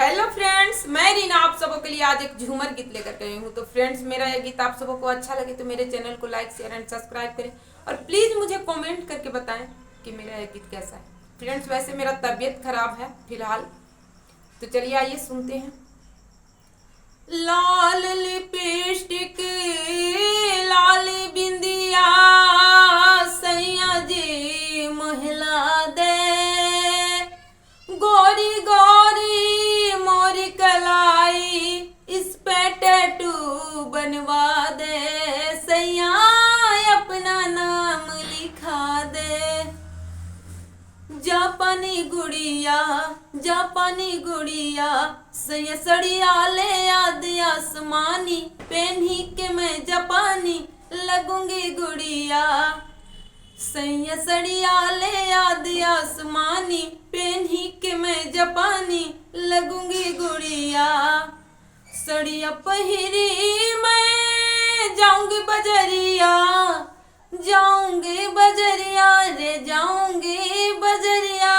Hello friends, मैं रीना आप सबों के लिए आज एक झूमर गीत लेकर के आई हूँ। तो फ्रेंड्स, मेरा यह गीत आप सबों को अच्छा लगे तो मेरे चैनल को लाइक शेयर एंड सब्सक्राइब करें और प्लीज़ मुझे कमेंट करके बताएं कि मेरा यह गीत कैसा है। फ्रेंड्स, वैसे मेरा तबीयत खराब है फिलहाल, तो चलिए आइए सुनते हैं। लाल लिपस्टिक लाल बिंदिया सैया जी महिला दे, गोरी गोरी मोरी कलाई इस पे टैटू बनवा दे, सैया अपना नाम लिखा दे। जापानी गुड़िया सैया सड़िया ले आद आसमानी, पहनी के मैं जापानी लगूंगी गुड़िया। सैया सड़िया ले आद आसमानी, पहनी के मैं जापानी लगूंगी गुड़िया। सड़िया पहिरी मैं जाऊंगी बजरिया, जाऊंगी बजरिया रे जाऊंगी बजरिया।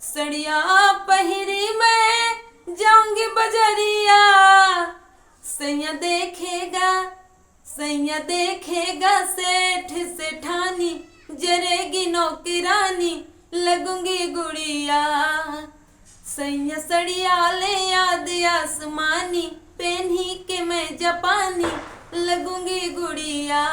सड़िया पहिरी मैं जाऊंगी बजरिया। सैया देखेगा सेठ सेठानी, जरेगी नौकरानी लगूंगी गुड़िया। सैया सड़िया ले आद आसमानी, पहनी के मैं जापानी लगूंगी गुड़िया।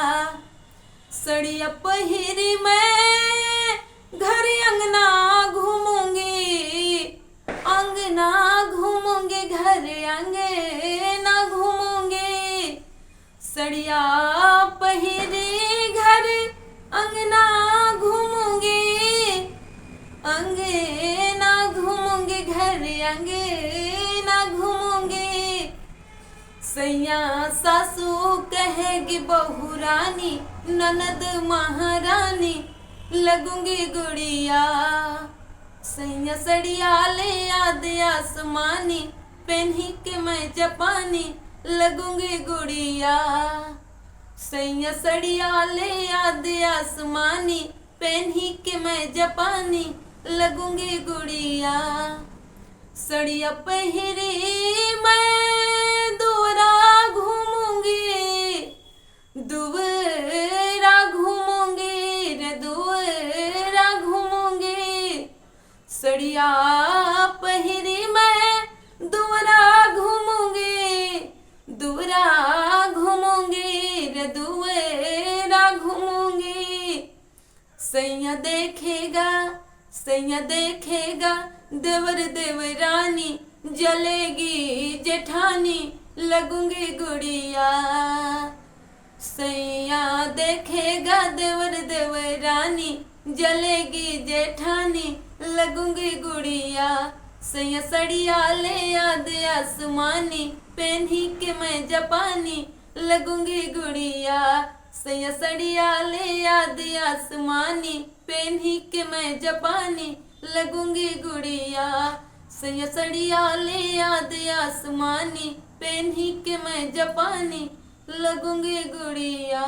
सड़िया पहिरी मैं घर अंगना घूमूंगी, अंगना घूमूंगी घर अंगना घूमूंगी। सड़िया पहिरी घर अंगना घूमूंगी, अंगना घूमूंगी घर अंगना घूमूंगी। सैया सासू कहेगी बहू रानी, ननद महारानी लगूंगी गुड़िया। सैया सड़िया ले आद आसमानी, पहनी के मैं जापानी लगूंगी गुड़िया। सैया सड़िया ले आद आसमानी, पहनी के मैं जापानी लगूंगी गुड़िया। सड़िया पहिरी मैं दूरा घूमूंगी, दुवरा घूमूंगी रे दुवरा घूमूंगी। सड़िया पहिरी मैं दुवरा घूमूंगी, दुवरा घूमूंगी रे दुवरा घूमूंगी। सैया देखेगा देवर देवरानी, जलेगी जेठानी लगूंगी गुड़िया। सैया देखेगा देवर देवरानी, जलेगी जेठानी लगूंगी गुड़िया। सैया सड़िया ले आद आसमानी, पहनी के मैं जापानी लगूंगी गुड़िया। सैया सड़िया ले आद आसमानी, पहनी के मैं जापानी लगूंगी गुड़िया। सैया सड़िया ले आद आसमानी, पहनी के मैं जापानी लगूंगी गुड़िया।